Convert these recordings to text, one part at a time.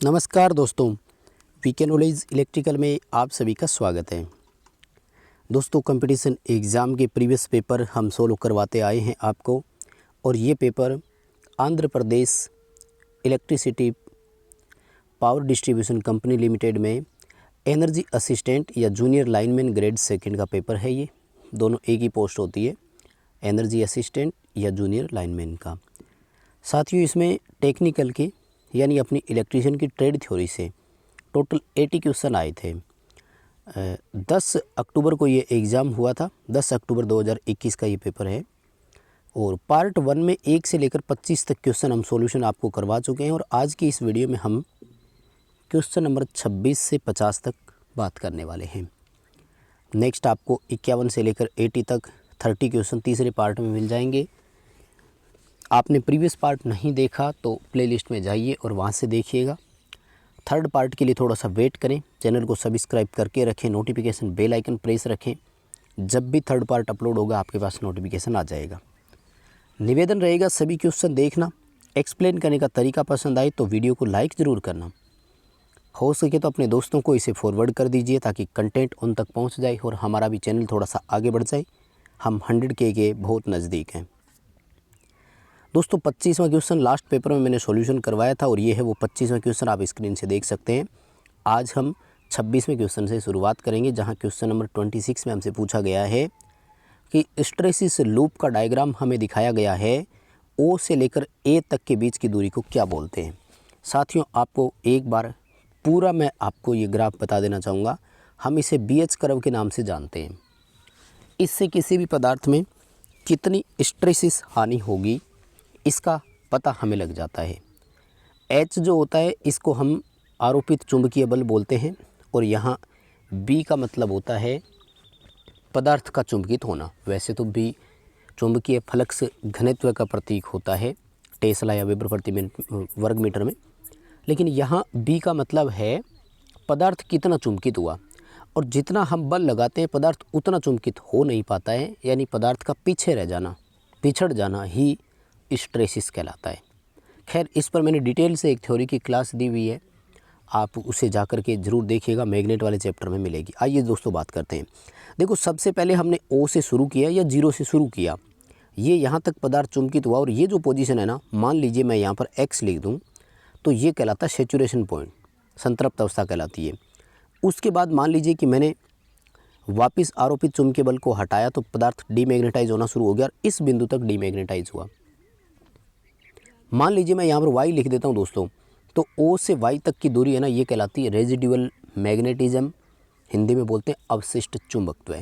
नमस्कार दोस्तों, VK knowledge electrical में आप सभी का स्वागत है। दोस्तों, कंपटीशन एग्ज़ाम के प्रीवियस पेपर हम सोल्व करवाते आए हैं आपको, और ये paper Andhra Pradesh electricity power distribution company limited में एनर्जी असिस्टेंट या जूनियर लाइनमैन ग्रेड सेकंड का पेपर है। ये दोनों एक ही पोस्ट होती है, एनर्जी असिस्टेंट या जूनियर लाइनमैन का। साथियों, इसमें टेक्निकल के यानी अपनी इलेक्ट्रीशियन की ट्रेड थ्योरी से टोटल 80 क्वेश्चन आए थे। 10 अक्टूबर को ये एग्ज़ाम हुआ था। 10 अक्टूबर 2021 का ये पेपर है, और पार्ट 1 में 1 से लेकर 25 तक क्वेश्चन हम सॉल्यूशन आपको करवा चुके हैं, और आज की इस वीडियो में हम क्वेश्चन नंबर 26 से 50 तक बात करने वाले हैं। नेक्स्ट आपको 51 से लेकर 80 तक 30 क्वेश्चन तीसरे पार्ट में मिल जाएंगे। आपने प्रीवियस पार्ट नहीं देखा तो प्लेलिस्ट में जाइए और वहाँ से देखिएगा। थर्ड पार्ट के लिए थोड़ा सा वेट करें, चैनल को सब्सक्राइब करके रखें, नोटिफिकेशन बेल आइकन प्रेस रखें। जब भी थर्ड पार्ट अपलोड होगा आपके पास नोटिफिकेशन आ जाएगा। निवेदन रहेगा सभी क्वेश्चन देखना, एक्सप्लेन करने का तरीका पसंद आए तो वीडियो को लाइक ज़रूर करना। हो सके तो अपने दोस्तों को इसे फॉरवर्ड कर दीजिए ताकि कंटेंट उन तक पहुँच जाए और हमारा भी चैनल थोड़ा सा आगे बढ़ जाए। हम 100K के बहुत नज़दीक हैं। दोस्तों, 25वां क्वेश्चन लास्ट पेपर में मैंने सॉल्यूशन करवाया था, और ये है वो 25वां क्वेश्चन, आप स्क्रीन से देख सकते हैं। आज हम 26वें क्वेश्चन से शुरुआत करेंगे, जहां क्वेश्चन नंबर 26 में हमसे पूछा गया है कि हिस्टैरिसीस लूप का डायग्राम हमें दिखाया गया है, ओ से लेकर ए तक के बीच की दूरी को क्या बोलते हैं। साथियों, आपको एक बार पूरा मैं आपको ये ग्राफ बता देना चाहूँगा। हम इसे BH कर्व के नाम से जानते हैं। इससे किसी भी पदार्थ में कितनी हिस्टैरिसीस हानि होगी इसका पता हमें लग जाता है। H जो होता है इसको हम आरोपित चुंबकीय बल बोलते हैं, और यहाँ B का मतलब होता है पदार्थ का चुंबकित होना। वैसे तो B चुंबकीय फ्लक्स घनत्व का प्रतीक होता है टेस्ला या वेबर प्रति वर्ग मीटर में, लेकिन यहाँ B का मतलब है पदार्थ कितना चुंबकित हुआ, और जितना हम बल लगाते हैं पदार्थ उतना चुंबकित हो नहीं पाता है, यानी पदार्थ का पीछे रह जाना, पिछड़ जाना ही हिस्टैरिसीस कहलाता है। खैर, इस पर मैंने डिटेल से एक थ्योरी की क्लास दी हुई है, आप उसे जाकर के ज़रूर देखिएगा, मैग्नेट वाले चैप्टर में मिलेगी। आइए दोस्तों बात करते हैं। देखो, सबसे पहले हमने O से शुरू किया या 0 से शुरू किया, ये यहाँ तक पदार्थ चुंबकित हुआ, और ये जो पोजीशन है ना, मान लीजिए मैं यहाँ पर X लिख दूँ तो ये कहलाता है सैचुरेशन पॉइंट, संतृप्त अवस्था कहलाती है। उसके बाद मान लीजिए कि मैंने वापस आरोपित चुंबकीय बल को हटाया तो पदार्थ डीमैग्नेटाइज होना शुरू हो गया, और इस बिंदु तक डीमैग्नेटाइज हुआ। मान लीजिए मैं यहाँ पर Y लिख देता हूँ दोस्तों, तो O से Y तक की दूरी है ना, ये कहलाती है रेजिडुअल मैग्नेटिज्म, हिंदी में बोलते हैं अवशिष्ट चुंबकत्व।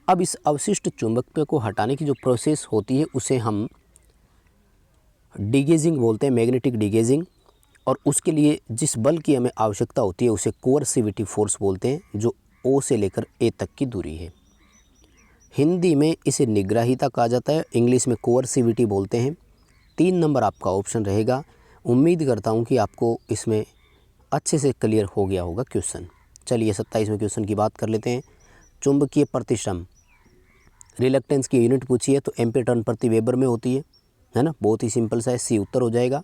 अब इस अवशिष्ट चुंबकत्व को हटाने की जो प्रोसेस होती है उसे हम डिगेजिंग बोलते हैं, मैग्नेटिक डिगेजिंग, और उसके लिए जिस बल की हमें आवश्यकता होती है उसे कोअर्सिविटी फोर्स बोलते हैं, जो O से लेकर A तक की दूरी है। हिंदी में इसे निग्राहिता कहा जाता है, इंग्लिश में कोअर्सिविटी बोलते हैं। 3 नंबर आपका ऑप्शन रहेगा। उम्मीद करता हूँ कि आपको इसमें अच्छे से क्लियर हो गया होगा क्वेश्चन। चलिए 27वें क्वेश्चन की बात कर लेते हैं। चुंबकीय प्रतिश्रम, रिलक्टेंस की यूनिट पूछी है तो एम्पीयर टर्न प्रति वेबर में होती है ना, बहुत ही सिंपल सा है, सी उत्तर हो जाएगा।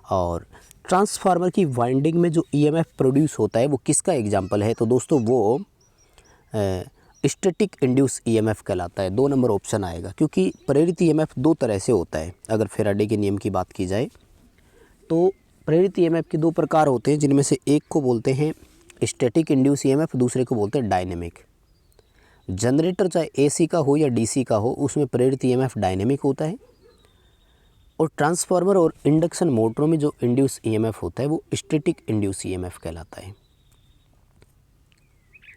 और ट्रांसफार्मर की वाइंडिंग में जो EMF प्रोड्यूस होता है वो किसका एग्जाम्पल है, तो दोस्तों वो स्टैटिक इंड्यूस EMF कहलाता है। 2 नंबर ऑप्शन आएगा, क्योंकि प्रेरित EMF 2 तरह से होता है। अगर फैराडे के नियम की बात की जाए तो प्रेरित EMF के 2 प्रकार होते हैं, जिनमें से एक को बोलते हैं स्टैटिक इंड्यूस EMF, दूसरे को बोलते हैं डायनेमिक। जनरेटर चाहे AC का हो या DC का हो, उसमें प्रेरित EMF डायनेमिक होता है, और ट्रांसफार्मर और इंडक्शन मोटरों में जो इंड्यूस EMF होता है वो स्टैटिक इंड्यूस EMF कहलाता है।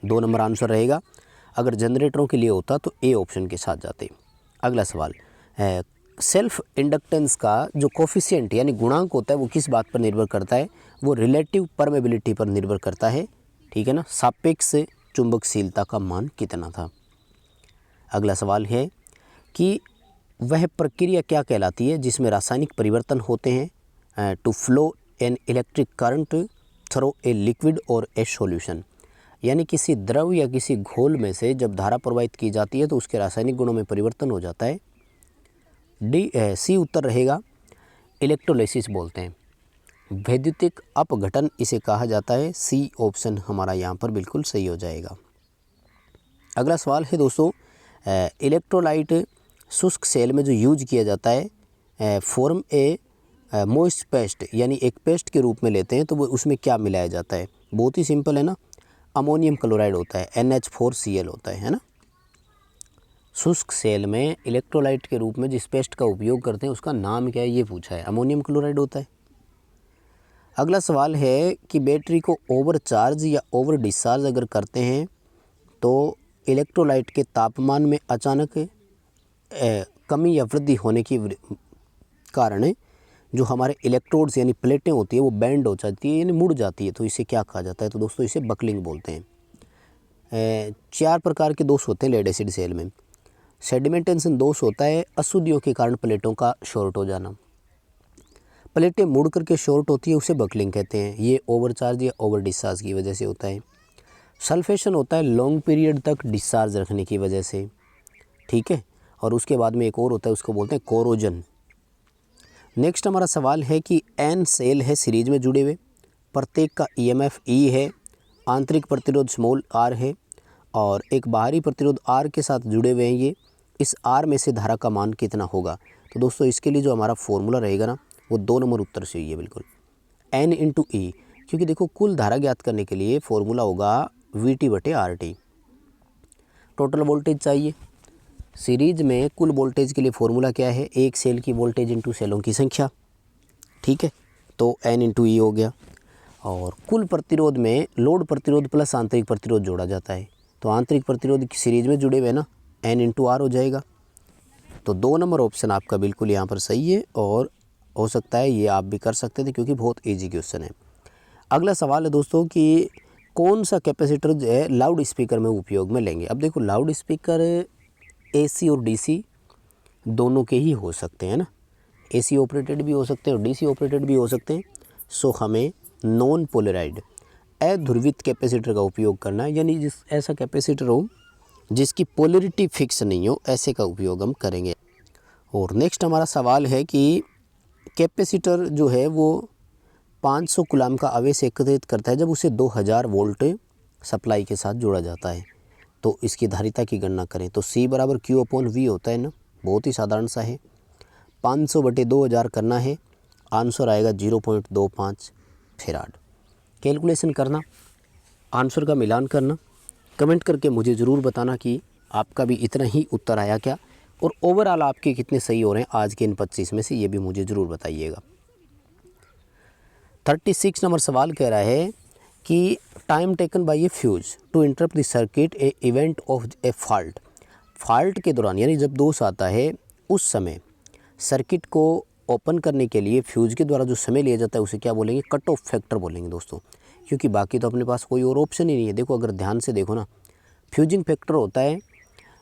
2 नंबर आंसर रहेगा। अगर जनरेटरों के लिए होता तो A ऑप्शन के साथ जाते। अगला सवाल, सेल्फ इंडक्टेंस का जो कोफिशिएंट यानी गुणांक होता है वो किस बात पर निर्भर करता है, वो रिलेटिव परमेबिलिटी पर निर्भर करता है, ठीक है ना, सापेक्ष चुंबकशीलता का मान कितना था। अगला सवाल है कि वह प्रक्रिया क्या कहलाती है जिसमें रासायनिक परिवर्तन होते हैं to flow an electric current through a liquid और ए सॉल्यूशन, यानी किसी द्रव या किसी घोल में से जब धारा प्रवाहित की जाती है तो उसके रासायनिक गुणों में परिवर्तन हो जाता है। सी उत्तर रहेगा, इलेक्ट्रोलाइसिस बोलते हैं। वैद्युतिक अपघटन इसे कहा जाता है। सी ऑप्शन हमारा यहाँ पर बिल्कुल सही हो जाएगा। अगला सवाल है दोस्तों, इलेक्ट्रोलाइट शुष्क सेल में जो यूज किया जाता है फॉर्म ए मोइस्ट पेस्ट, यानी एक पेस्ट के रूप में लेते हैं, तो वो उसमें क्या मिलाया जाता है? बहुत ही सिंपल है ना, अमोनियम क्लोराइड होता है, NH4Cl होता है ना। शुष्क सेल में इलेक्ट्रोलाइट के रूप में जिस पेस्ट का उपयोग करते हैं उसका नाम क्या है, ये पूछा है। अमोनियम क्लोराइड होता है। अगला सवाल है कि बैटरी को ओवर चार्ज या ओवर डिस्चार्ज अगर करते हैं तो इलेक्ट्रोलाइट के तापमान में अचानक कमी या वृद्धि होने की कारण जो हमारे इलेक्ट्रोड्स यानी प्लेटें होती है वो बैंड हो जाती है, यानी मुड़ जाती है, तो इसे क्या कहा जाता है? तो दोस्तों इसे बकलिंग बोलते हैं। 4 प्रकार के दोष होते हैं लेड एसिड सेल में। सेडिमेंटेशन दोष होता है, अशुद्धियों के कारण प्लेटों का शॉर्ट हो जाना। प्लेटें मुड़ करके शॉर्ट होती है, उसे बकलिंग कहते हैं, ये ओवरचार्ज या ओवर डिस्चार्ज की वजह से होता है। सल्फेशन होता है लॉन्ग पीरियड तक डिस्चार्ज रखने की वजह से, ठीक है। और उसके बाद में एक और होता है, उसको बोलते हैं कोरोजन। नेक्स्ट हमारा सवाल है कि एन सेल है सीरीज में जुड़े हुए, प्रत्येक का EMF E है, आंतरिक प्रतिरोध स्मॉल r है और एक बाहरी प्रतिरोध R के साथ जुड़े हुए हैं ये। इस R में से धारा का मान कितना होगा? तो दोस्तों इसके लिए जो हमारा फॉर्मूला रहेगा ना, वो 2 नंबर उत्तर से ही है बिल्कुल, N × E, क्योंकि देखो कुल धारा ज्ञात करने के लिए फॉर्मूला होगा VT/RT। टोटल वोल्टेज चाहिए। सीरीज में कुल वोल्टेज के लिए फॉर्मूला क्या है? एक सेल की वोल्टेज इंटू सेलों की संख्या, ठीक है, तो N × E हो गया। और कुल प्रतिरोध में लोड प्रतिरोध प्लस आंतरिक प्रतिरोध जोड़ा जाता है, तो आंतरिक प्रतिरोध की सीरीज में जुड़े हुए ना, N × R हो जाएगा। तो 2 नंबर ऑप्शन आपका बिल्कुल यहाँ पर सही है, और हो सकता है ये आप भी कर सकते थे क्योंकि बहुत ईजी क्वेश्चन है। अगला सवाल है दोस्तों कि कौन सा कैपेसिटर जो है लाउड स्पीकर में उपयोग में लेंगे? अब देखो लाउड स्पीकर AC और DC दोनों के ही हो सकते हैं ना, AC ऑपरेटेड भी हो सकते हैं और DC ऑपरेटेड भी हो सकते हैं। सो हमें नॉन पोलराइड अध्रुवित कैपेसिटर का उपयोग करना है, यानी जिस ऐसा कैपेसिटर हो जिसकी पोलरिटी फिक्स नहीं हो, ऐसे का उपयोग हम करेंगे। और नेक्स्ट हमारा सवाल है कि कैपेसिटर जो है वो 500 कूलम का आवेश एकत्रित करता है जब उसे 2000 वोल्ट सप्लाई के साथ जोड़ा जाता है, तो इसकी धारिता की गणना करें। तो C = Q/V होता है ना, बहुत ही साधारण सा है। 500/2000 करना है, आंसर आएगा 0.25 फैराड। कैलकुलेशन करना, आंसर का मिलान करना, कमेंट करके मुझे ज़रूर बताना कि आपका भी इतना ही उत्तर आया क्या, और ओवरऑल आपके कितने सही हो रहे हैं आज के इन 25 में से, ये भी मुझे ज़रूर बताइएगा। 36 नंबर सवाल कह रहा है कि time taken by a fuse to interrupt the circuit a event of a fault. Fault के दौरान यानी जब दोष आता है उस समय सर्किट को ओपन करने के लिए फ्यूज के द्वारा जो समय लिया जाता है उसे क्या बोलेंगे? कट ऑफ फैक्टर बोलेंगे दोस्तों, क्योंकि बाकी तो अपने पास कोई और ऑप्शन ही नहीं है। देखो अगर ध्यान से देखो ना, फ्यूजिंग फैक्टर होता है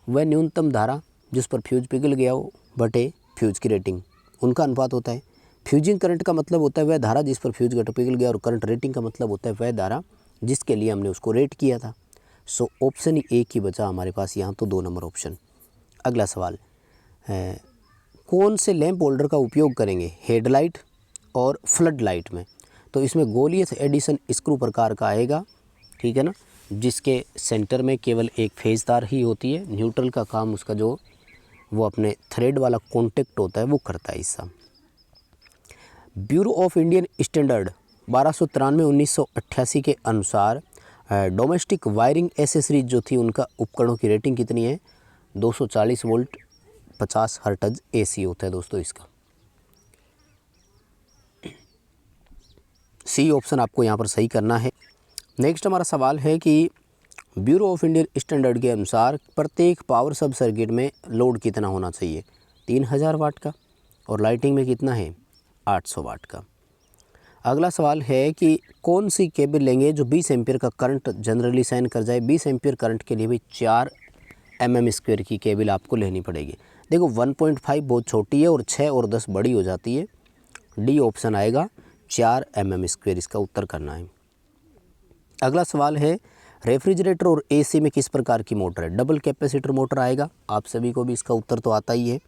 वह न्यूनतम धारा जिस पर फ्यूज पिघल गया हो बटे फ्यूज की रेटिंग, उनका अनुपात होता है। फ्यूजिंग करंट का मतलब होता है वह धारा जिस पर फ्यूज घट पिघल गया, और करंट रेटिंग का मतलब होता है वह धारा जिसके लिए हमने उसको रेट किया था। सो ऑप्शन ही एक ही बचा हमारे पास यहाँ, तो 2 नंबर ऑप्शन। अगला सवाल है कौन से लैंप होल्डर का उपयोग करेंगे हेडलाइट और फ्लड लाइट में? तो इसमें गोलियत एडिशन स्क्रू प्रकार का आएगा, ठीक है ना, जिसके सेंटर में केवल एक फेज तार ही होती है। न्यूट्रल का काम उसका जो वो अपने थ्रेड वाला कॉन्टेक्ट होता है वो करता है हिस्सा। ब्यूरो ऑफ इंडियन स्टैंडर्ड 1293/1988 के अनुसार डोमेस्टिक वायरिंग एसेसरीज जो थी उनका उपकरणों की रेटिंग कितनी है? 240 वोल्ट 50 हर्ट्ज AC होता है दोस्तों इसका। C ऑप्शन आपको यहाँ पर सही करना है। नेक्स्ट हमारा सवाल है कि ब्यूरो ऑफ इंडियन स्टैंडर्ड के अनुसार प्रत्येक पावर सब सर्किट में लोड कितना होना चाहिए? 3000 वाट का, और लाइटिंग में कितना है? 800 वाट का। अगला सवाल है कि कौन सी केबल लेंगे जो 20 एम्पियर का करंट जनरली सहन कर जाए? 20 एम्पियर करंट के लिए भी 4 mm² की केबल आपको लेनी पड़ेगी। देखो 1.5 बहुत छोटी है और 6 और 10 बड़ी हो जाती है। D ऑप्शन आएगा 4 mm², इसका उत्तर करना है। अगला सवाल है रेफ्रिजरेटर और AC में किस प्रकार की मोटर है? डबल कैपेसिटर मोटर आएगा, आप सभी को भी इसका उत्तर तो आता ही है।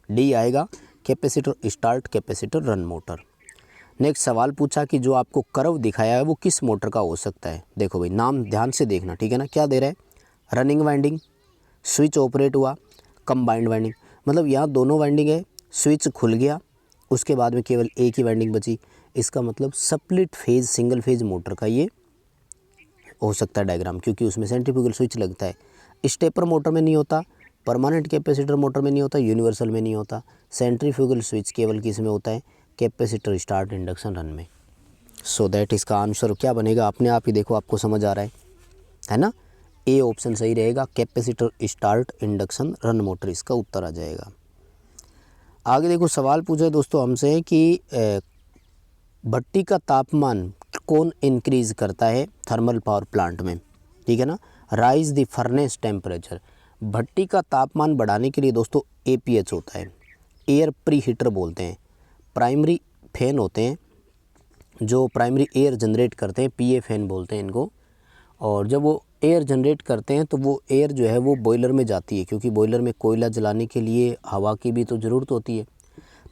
D आएगा capacitor start capacitor run motor. Next सवाल पूछा कि जो आपको कर्व दिखाया है वो किस मोटर का हो सकता है। देखो भाई नाम ध्यान से देखना, ठीक है ना। क्या दे रहा है, रनिंग वाइंडिंग, स्विच ऑपरेट हुआ, कंबाइंड वाइंडिंग। मतलब यहाँ दोनों वाइंडिंग है, स्विच खुल गया, उसके बाद में केवल एक ही वाइंडिंग बची। इसका मतलब split phase single phase motor का ये हो सकता है डायग्राम, क्योंकि उसमें सेंट्रीफ्यूगल स्विच लगता है। स्टेपर मोटर में नहीं होता, परमानेंट कैपेसिटर मोटर में नहीं होता, यूनिवर्सल में नहीं होता। सेंट्रीफ्यूगल स्विच केवल किस में होता है, कैपेसिटर स्टार्ट इंडक्शन रन में। सो दैट इसका आंसर क्या बनेगा, अपने आप ही देखो, आपको समझ आ रहा है ना। ए ऑप्शन सही रहेगा, capacitor start induction run motor इसका उत्तर आ जाएगा। आगे देखो सवाल पूछा है दोस्तों हमसे कि भट्टी का तापमान कौन इंक्रीज करता है थर्मल पावर प्लांट में, ठीक है ना। Raise the furnace temperature. भट्टी का तापमान बढ़ाने के लिए दोस्तों APH होता है, एयर प्री हीटर बोलते हैं। प्राइमरी फैन होते हैं जो प्राइमरी एयर जनरेट करते हैं, PA फैन बोलते हैं इनको। और जब वो एयर जनरेट करते हैं तो वो एयर जो है वो बॉयलर में जाती है, क्योंकि बॉयलर में कोयला जलाने के लिए हवा की भी तो ज़रूरत होती है।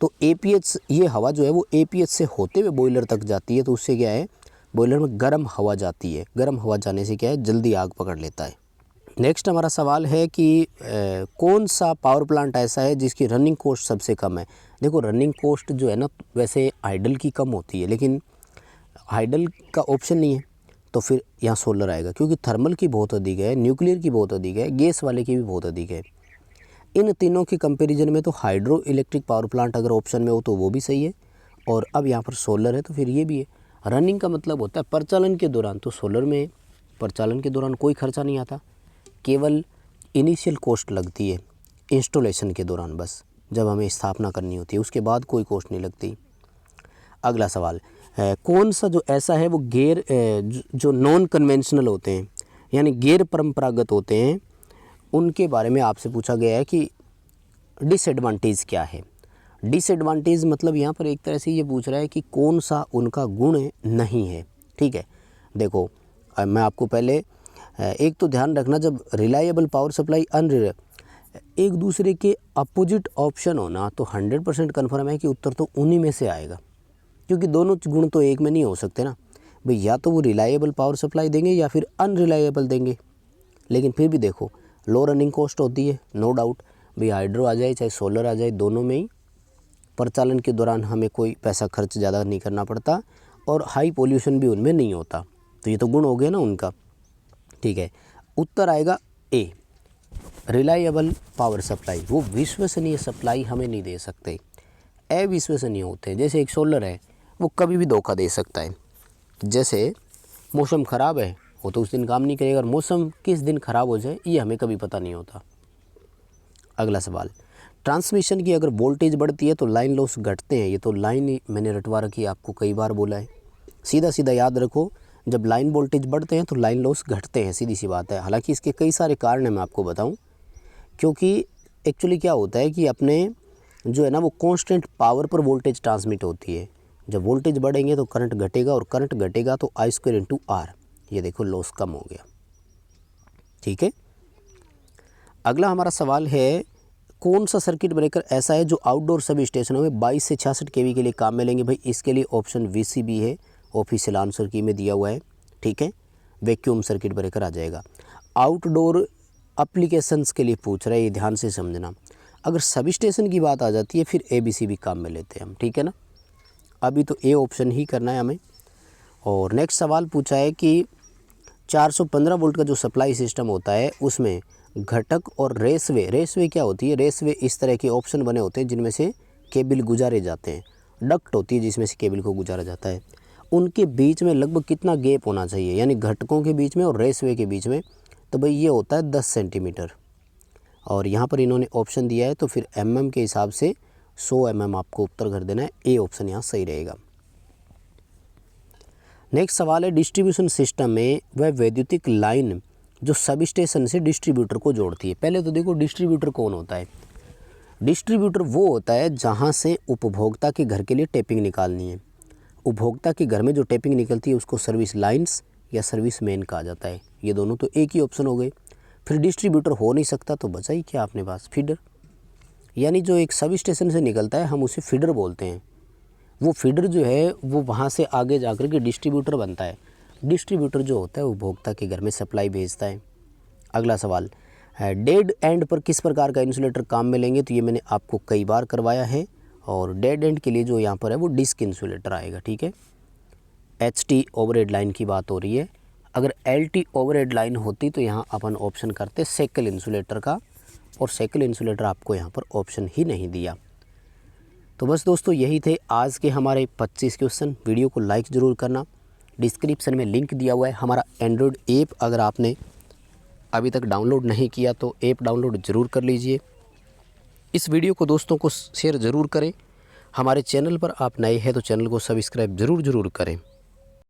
तो APH, ये हवा जो है वो APH से होते हुए बॉयलर तक जाती है। तो उससे क्या है, बॉयलर में गर्म हवा जाती है। गर्म हवा जाने से क्या है, जल्दी आग पकड़ लेता है। नेक्स्ट हमारा सवाल है कि कौन सा पावर प्लांट ऐसा है जिसकी रनिंग कॉस्ट सबसे कम है। देखो रनिंग कॉस्ट जो है ना, वैसे हाइडल की कम होती है, लेकिन हाइडल का ऑप्शन नहीं है, तो फिर यहाँ सोलर आएगा, क्योंकि थर्मल की बहुत अधिक है, न्यूक्लियर की बहुत अधिक है, गैस वाले की भी बहुत अधिक है। इन तीनों के कंपैरिजन में तो हाइड्रो इलेक्ट्रिक पावर प्लांट अगर ऑप्शन में हो तो वो भी सही है, और अब यहाँ पर सोलर है तो फिर ये भी है। रनिंग का मतलब होता है परिचालन के दौरान, तो सोलर में परिचालन के दौरान कोई खर्चा नहीं आता, केवल इनिशियल कॉस्ट लगती है इंस्टॉलेशन के दौरान, बस जब हमें स्थापना करनी होती है, उसके बाद कोई कॉस्ट नहीं लगती। अगला सवाल है, कौन सा जो ऐसा है वो गैर जो नॉन कन्वेंशनल होते हैं, यानी गैर परंपरागत होते हैं, उनके बारे में आपसे पूछा गया है कि डिसएडवांटेज क्या है। डिसएडवांटेज मतलब यहाँ पर एक तरह से ये पूछ रहा है कि कौन सा उनका गुण नहीं है, ठीक है। देखो मैं आपको पहले एक तो ध्यान रखना, जब रिलायबल पावर सप्लाई एक दूसरे के अपोजिट ऑप्शन होना, तो 100% कन्फर्म है कि उत्तर तो उन्हीं में से आएगा, क्योंकि दोनों गुण तो एक में नहीं हो सकते ना भाई, या तो वो रिलायबल पावर सप्लाई देंगे या फिर अनरिलायबल देंगे। लेकिन फिर भी देखो लो रनिंग कॉस्ट होती है, नो डाउट भाई, हाइड्रो आ जाए चाहे सोलर आ जाए, दोनों में ही परिचालन के दौरान हमें कोई पैसा खर्च ज़्यादा नहीं करना पड़ता, और हाई पोल्यूशन भी उनमें नहीं होता। तो ये तो गुण हो गए ना उनका, ठीक है। उत्तर आएगा ए, रिलायबल पावर सप्लाई। वो विश्वसनीय सप्लाई हमें नहीं दे सकते, अविश्वसनीय होते हैं। जैसे एक सोलर है, वो कभी भी धोखा दे सकता है। जैसे मौसम ख़राब है, वो तो उस दिन काम नहीं करेगा, और मौसम किस दिन ख़राब हो जाए ये हमें कभी पता नहीं होता। अगला सवाल, ट्रांसमिशन की अगर वोल्टेज बढ़ती है तो लाइन लॉस घटते हैं। ये तो लाइन ही मैंने रटवा रखी है, आपको कई बार बोला है। सीधा सीधा याद रखो, जब लाइन वोल्टेज बढ़ते हैं तो लाइन लॉस घटते हैं, सीधी सी बात है। हालांकि इसके कई सारे कारण हैं, मैं आपको बताऊं, क्योंकि एक्चुअली क्या होता है कि अपने जो है ना वो कांस्टेंट पावर पर वोल्टेज ट्रांसमिट होती है। जब वोल्टेज बढ़ेंगे तो करंट घटेगा, और करंट घटेगा तो I² × R, ये देखो लॉस कम हो गया, ठीक है। अगला हमारा सवाल है, कौन सा सर्किट ब्रेकर ऐसा है जो आउटडोर सब स्टेशनों में 22 से 66 kV के लिए काम में लेंगे। भाई इसके लिए ऑप्शन VCB है, ऑफिशियल आंसर की में दिया हुआ है, ठीक है। वैक्यूम सर्किट ब्रेकर आ जाएगा। आउटडोर एप्लीकेशंस के लिए पूछ रहा है, ये ध्यान से समझना। अगर सब स्टेशन की बात आ जाती है फिर ABCB काम में लेते हैं हम, ठीक है ना। अभी तो ए ऑप्शन ही करना है हमें। और नेक्स्ट सवाल पूछा है कि 415 वोल्ट का जो सप्लाई सिस्टम होता है उसमें घटक और रेसवे क्या होती है। रेसवे इस तरह के ऑप्शन बने होते हैं जिनमें से केबल गुजारे जाते हैं। डक्ट होती है जिसमें से केबल को गुजारा जाता है। उनके बीच में लगभग कितना गैप होना चाहिए, यानी घटकों के बीच में और रेसवे के बीच में, तो भाई ये होता है 10 सेंटीमीटर। और यहाँ पर इन्होंने ऑप्शन दिया है, तो फिर mm के हिसाब से 100 mm आपको उत्तर कर देना है। ए ऑप्शन यहाँ सही रहेगा। नेक्स्ट सवाल है, डिस्ट्रीब्यूशन सिस्टम में वह वैद्युतिक लाइन जो सब स्टेशन से डिस्ट्रीब्यूटर को जोड़ती है। पहले तो देखो डिस्ट्रीब्यूटर कौन होता है। डिस्ट्रीब्यूटर वो होता है जहाँ से उपभोक्ता के घर के लिए टैपिंग निकालनी है। उपभोक्ता के घर में जो टैपिंग निकलती है उसको सर्विस लाइन्स या सर्विस मेन कहा जाता है। ये दोनों तो एक ही ऑप्शन हो गए। फिर डिस्ट्रीब्यूटर हो नहीं सकता तो बचा ही क्या अपने पास, फीडर। यानी जो एक सब स्टेशन से निकलता है हम उसे फीडर बोलते हैं। वो फीडर जो है वो वहाँ से आगे जाकर के डिस्ट्रीब्यूटर बनता है। डिस्ट्रीब्यूटर जो होता है वो उपभोक्ता के घर में सप्लाई भेजता है। अगला सवाल है, डेड एंड पर किस प्रकार का इंसुलेटर काम में लेंगे? तो ये मैंने आपको कई बार करवाया है, और डेड एंड के लिए जो यहाँ पर है वो डिस्क इंसुलेटर आएगा, ठीक है। HT ओवरहेड लाइन की बात हो रही है। अगर LT ओवरहेड लाइन होती तो यहाँ अपन ऑप्शन करते सेकल इंसुलेटर का, और सेकल इंसुलेटर आपको यहाँ पर ऑप्शन ही नहीं दिया। तो बस दोस्तों यही थे आज के हमारे 25 क्वेश्चन। वीडियो को लाइक ज़रूर करना। डिस्क्रिप्शन में लिंक दिया हुआ है हमारा एंड्रॉयड ऐप, अगर आपने अभी तक डाउनलोड नहीं किया तो ऐप डाउनलोड ज़रूर कर लीजिए। इस वीडियो को दोस्तों को शेयर ज़रूर करें। हमारे चैनल पर आप नए हैं तो चैनल को सब्सक्राइब ज़रूर करें।